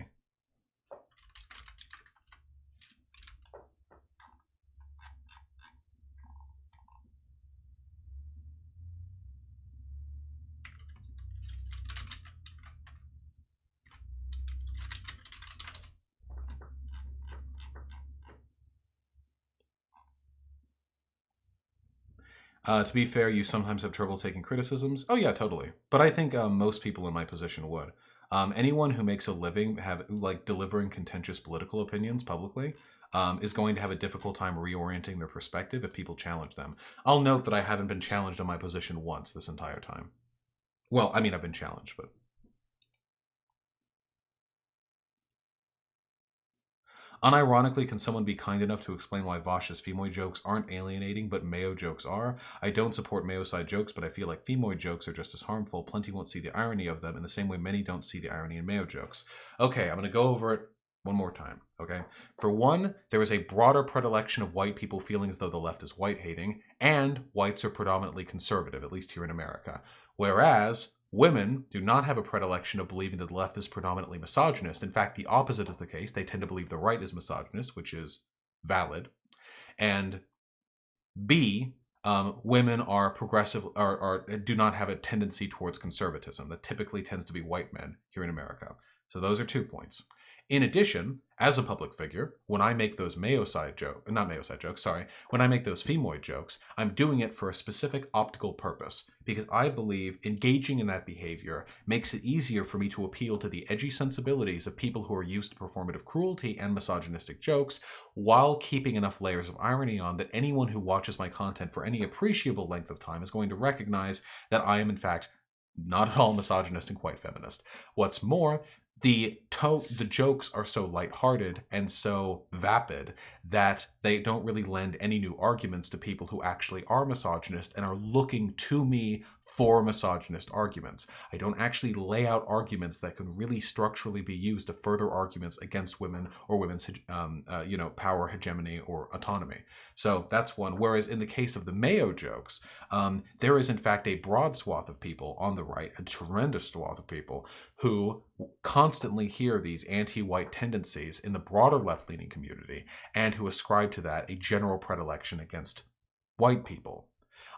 To be fair, you sometimes have trouble taking criticisms. Oh yeah, totally. But I think most people in my position would. Anyone who makes a living delivering contentious political opinions publicly is going to have a difficult time reorienting their perspective if people challenge them. I'll note that I haven't been challenged on my position once this entire time. Well, I mean, I've been challenged, but... Unironically, can someone be kind enough to explain why Vosh's femoid jokes aren't alienating, but Mayo jokes are? I don't support Mayocide jokes, but I feel like femoid jokes are just as harmful. Plenty won't see the irony of them in the same way many don't see the irony in Mayo jokes. Okay, I'm going to go over it one more time, okay? For one, there is a broader predilection of white people feeling as though the left is white-hating, and whites are predominantly conservative, at least here in America. Whereas women do not have a predilection of believing that the left is predominantly misogynist. In fact, the opposite is the case. They tend to believe the right is misogynist, which is valid. And B, women are progressive, or do not have a tendency towards conservatism. That typically tends to be white men here in America. So those are 2 points. In addition, as a public figure, when I make those when I make those femoid jokes, I'm doing it for a specific optical purpose, because I believe engaging in that behavior makes it easier for me to appeal to the edgy sensibilities of people who are used to performative cruelty and misogynistic jokes, while keeping enough layers of irony on that anyone who watches my content for any appreciable length of time is going to recognize that I am in fact not at all misogynist and quite feminist. What's more, the jokes are so lighthearted and so vapid that they don't really lend any new arguments to people who actually are misogynist and are looking to me for misogynist arguments. I don't actually lay out arguments that can really structurally be used to further arguments against women or women's power, hegemony, or autonomy. So that's one. Whereas in the case of the Mayo jokes, there is in fact a broad swath of people on the right, a tremendous swath of people who constantly hear these anti-white tendencies in the broader left-leaning community and who ascribe to that a general predilection against white people.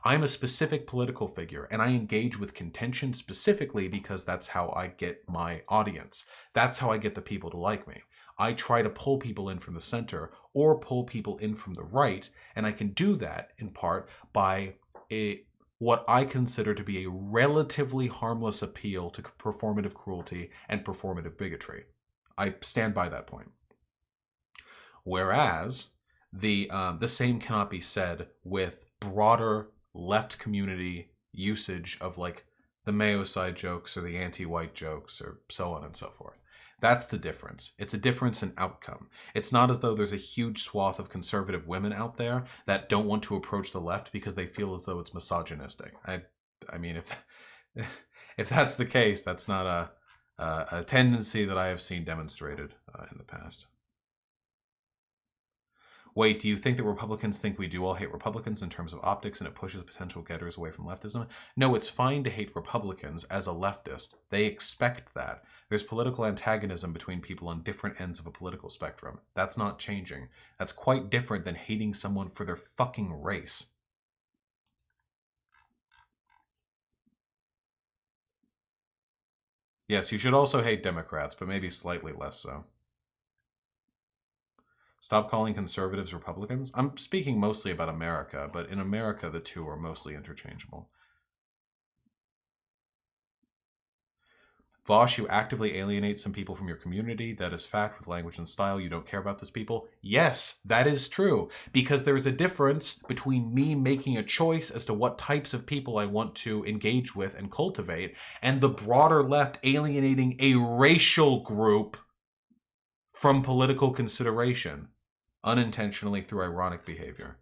I'm a specific political figure, and I engage with contention specifically because that's how I get my audience. That's how I get the people to like me. I try to pull people in from the center or pull people in from the right, and I can do that in part by what I consider to be a relatively harmless appeal to performative cruelty and performative bigotry. I stand by that point. Whereas The same cannot be said with broader left community usage of like the Mayocide jokes or the anti-white jokes or so on and so forth. That's the difference. It's a difference in outcome. It's not as though there's a huge swath of conservative women out there that don't want to approach the left because they feel as though it's misogynistic. I mean, if that's the case, that's not a tendency that I have seen demonstrated in the past. Wait, do you think that Republicans think we do all hate Republicans in terms of optics and it pushes potential getters away from leftism? No, it's fine to hate Republicans as a leftist. They expect that. There's political antagonism between people on different ends of a political spectrum. That's not changing. That's quite different than hating someone for their fucking race. Yes, you should also hate Democrats, but maybe slightly less so. Stop calling conservatives Republicans. I'm speaking mostly about America, but in America, the two are mostly interchangeable. Vosh, you actively alienate some people from your community. That is fact with language and style. You don't care about those people. Yes, that is true. Because there is a difference between me making a choice as to what types of people I want to engage with and cultivate, and the broader left alienating a racial group from political consideration, unintentionally through ironic behavior.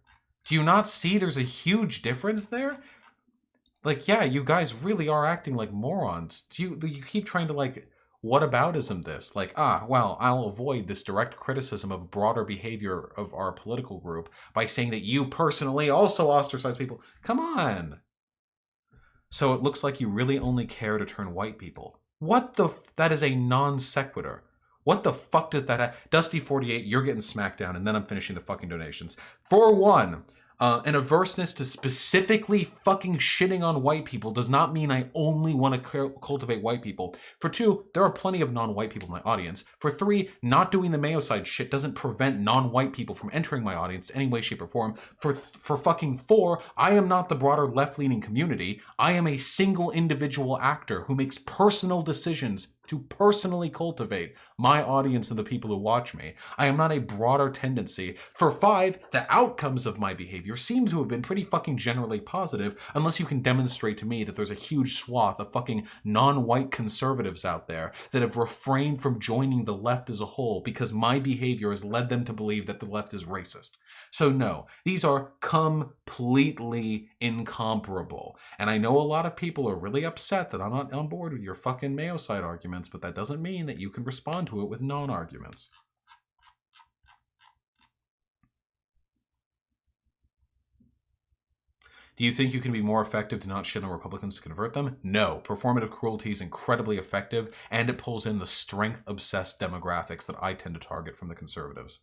Do you not see there's a huge difference there? Like, yeah, you guys really are acting like morons. You keep trying to, like, whataboutism this. Like, well, I'll avoid this direct criticism of broader behavior of our political group by saying that you personally also ostracize people. Come on. So it looks like you really only care to turn white people. What the that is a non sequitur. What the fuck does that have? Dusty48, you're getting smacked down, and then I'm finishing the fucking donations. For one, an averseness to specifically fucking shitting on white people does not mean I only want to cultivate white people. For two, there are plenty of non-white people in my audience. For three, not doing the Mayocide shit doesn't prevent non-white people from entering my audience in any way, shape, or form. For fucking four, I am not the broader left-leaning community. I am a single individual actor who makes personal decisions to personally cultivate my audience and the people who watch me. I am not a broader tendency. For five, the outcomes of my behavior seem to have been pretty fucking generally positive, unless you can demonstrate to me that there's a huge swath of fucking non-white conservatives out there that have refrained from joining the left as a whole because my behavior has led them to believe that the left is racist. So no, these are completely incomparable. And I know a lot of people are really upset that I'm not on board with your fucking Mayocide arguments, but that doesn't mean that you can respond to it with non-arguments. Do you think you can be more effective to not shit on Republicans to convert them? No. Performative cruelty is incredibly effective, and it pulls in the strength-obsessed demographics that I tend to target from the conservatives.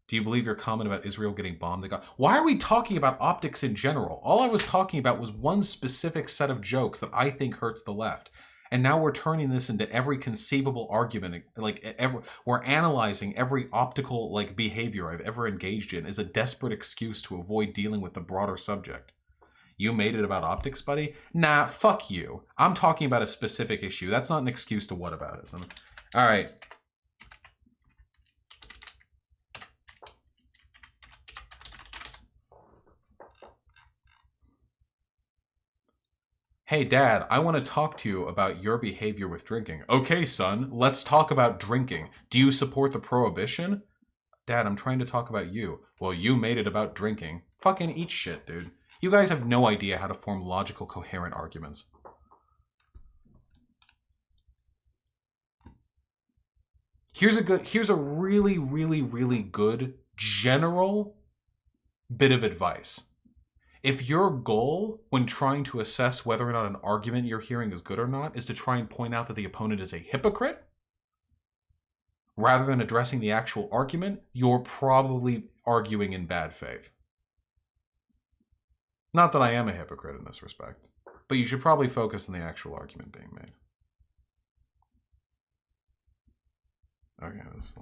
Do you believe your comment about Israel getting bombed? Why are we talking about optics in general? All I was talking about was one specific set of jokes that I think hurts the left. And now we're turning this into every conceivable argument. We're analyzing every optical behavior I've ever engaged in as a desperate excuse to avoid dealing with the broader subject. You made it about optics, buddy? Nah, fuck you. I'm talking about a specific issue. That's not an excuse to whataboutism. All right. Hey, Dad, I want to talk to you about your behavior with drinking. Okay, son, let's talk about drinking. Do you support the prohibition? Dad, I'm trying to talk about you. Well, you made it about drinking. Fucking eat shit, dude. You guys have no idea how to form logical, coherent arguments. Here's a really, really, really good general bit of advice. If your goal when trying to assess whether or not an argument you're hearing is good or not is to try and point out that the opponent is a hypocrite, rather than addressing the actual argument, you're probably arguing in bad faith. Not that I am a hypocrite in this respect, but you should probably focus on the actual argument being made. Okay, this is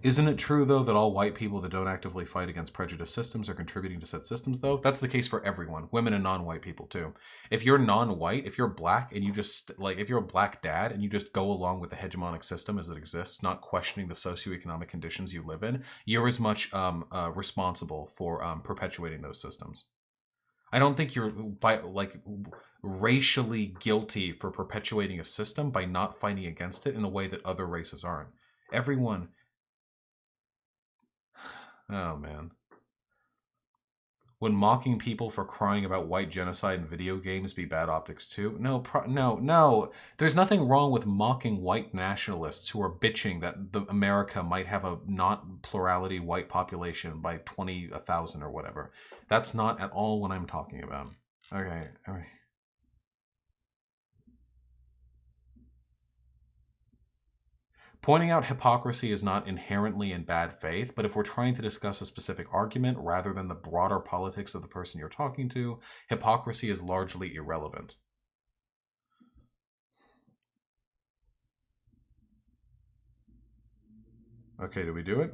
Isn't it true, though, that all white people that don't actively fight against prejudice systems are contributing to said systems, though? That's the case for everyone, women and non-white people, too. If you're non-white, if you're black, and you just, like, if you're a black dad and you just go along with the hegemonic system as it exists, not questioning the socioeconomic conditions you live in, you're as much responsible for perpetuating those systems. I don't think you're, racially guilty for perpetuating a system by not fighting against it in a way that other races aren't. Everyone... Oh, man. Would mocking people for crying about white genocide in video games be bad optics too? No. There's nothing wrong with mocking white nationalists who are bitching that America might have a not plurality white population by 20,000 or whatever. That's not at all what I'm talking about. Okay, all right. Pointing out hypocrisy is not inherently in bad faith, but if we're trying to discuss a specific argument rather than the broader politics of the person you're talking to, hypocrisy is largely irrelevant. Okay, do we do it?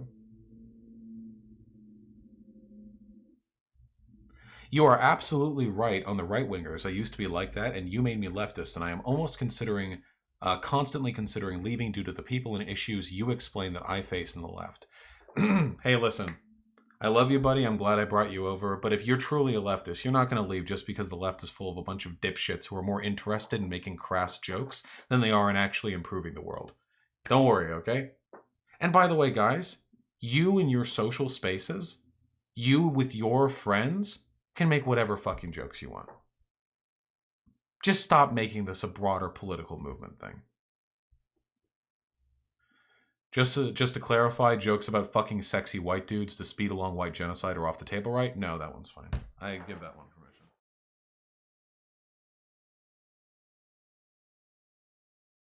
You are absolutely right on the right-wingers. I used to be like that, and you made me leftist, and I am almost constantly considering leaving due to the people and issues you explain that I face in the left. Hey, listen. I love you, buddy. I'm glad I brought you over. But if you're truly a leftist, you're not going to leave just because the left is full of a bunch of dipshits who are more interested in making crass jokes than they are in actually improving the world. Don't worry, okay? And by the way, guys, you in your social spaces, you with your friends, can make whatever fucking jokes you want. Just stop making this a broader political movement thing. Just to clarify, jokes about fucking sexy white dudes to speed along white genocide are off the table, right? No, that one's fine. I give that one.